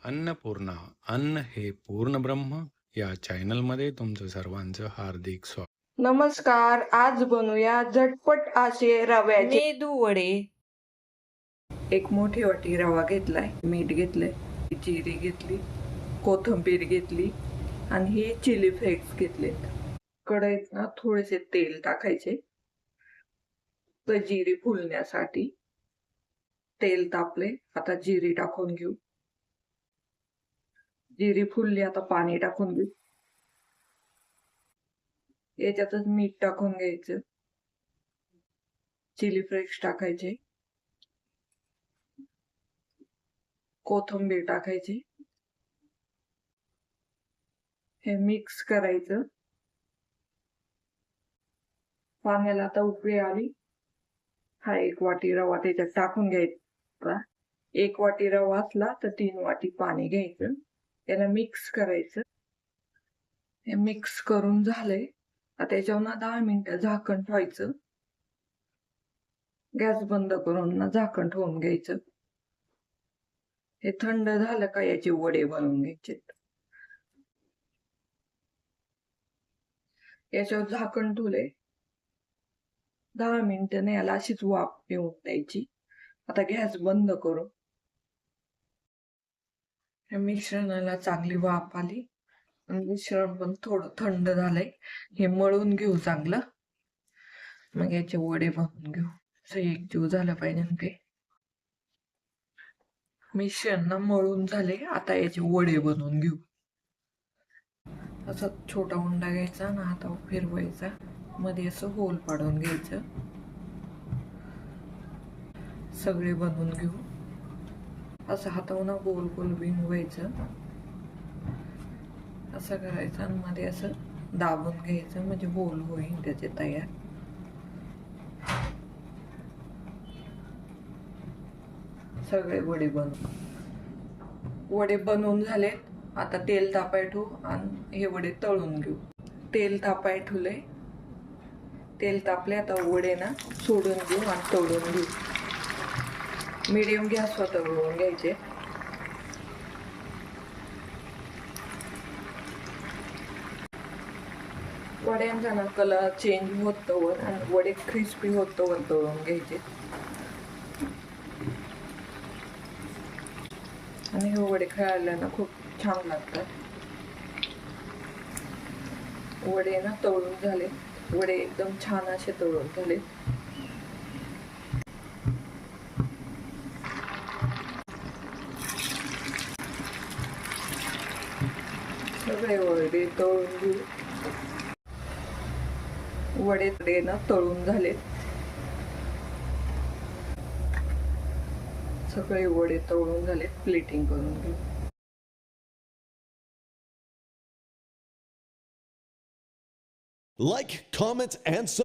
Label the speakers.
Speaker 1: अन्नपूर्णा अन्न हे पूर्ण ब्रह्म या चॅनलमध्ये तुमचं सर्वांचं हार्दिक स्वागत।
Speaker 2: नमस्कार, आज बनवूया झटपट असे रव्याचे मेदू वडे। एक मोठी वाटी रवा घेतलाय, मीठ घेतलंय, जिरे घेतली, कोथिंबीर घेतली आणि हे चिली फ्लेक्स घेतलेत। कढईत ना थोडेसे तेल टाकायचे तर जिरे फुलण्यासाठी। तेल तापले, आता जिरे टाकून घेऊ। जिरे फुलली, आता पाणी टाकून घेऊ। याच्यातच मीठ टाकून घ्यायचं, चिली फ्लेक्स टाकायचे, कोथिंबीर टाकायची, हे मिक्स करायचं। पाण्याला आता उकळी आली, हा एक वाटी रवा त्याच्यात टाकून घ्यायचा। एक वाटी रवा असला तर 3 वाटी पाणी घ्यायचं, त्याला मिक्स करायचं। हे मिक्स करून झालंय, आता याच्यावर 10 मिनिटं झाकण ठेवायचं। गॅस बंद करून ना झाकण ठेवून घ्यायचं। हे थंड झालं का याचे वडे बनवून घ्यायचे। याच्यावर झाकण ठेवले, 10 मिनिटं याला अशीच वाफ येऊन द्यायची। आता गॅस बंद करू। या मिश्रणाला चांगली वाफ आली, मिश्रण पण थोडं थंड झालंय। हे मळून घेऊ चांगलं, मग याचे वडे बनवून घेऊ। एकजीव झालं पाहिजे ना ते। मिश्रण ना मळून झाले, आता याचे वडे बनवून घेऊ। असा छोटा उंडा घ्यायचा ना, हातावर फिरवायचा, मध्ये असं होल पाडून घ्यायचं। सगळे बनवून घेऊ। असं हातावर गोल गोल बिनवायचं, असं करायचं आणि मध्ये असं दाबून घ्यायचं, म्हणजे गोल होईल त्याचे तयार। सगळे वडे बनवून झाले, आता तेल तापाय ठेवू आणि हे वडे तळून घेऊ। तेल तापाय ठेवले, तेल तापले, आता वडे ना सोडून घेऊ आणि तळून घेऊ। मीडियम गॅसवर तळून घ्यायचे। वड्यांचा ना कलर चेंज होतोवर आणि वडे क्रिस्पी होतोवर तळून घ्यायचे। आणि हे वडे खायला ना खूप छान लागतात। वडे ना तळून झाले, वडे एकदम छान असे तळून झाले। सगळे वडे तळून घेऊ। वडे ना तळून झाले, सगळे वडे तळून झाले, प्लेटिंग करून घेऊ।
Speaker 3: Like, comment, and subscribe.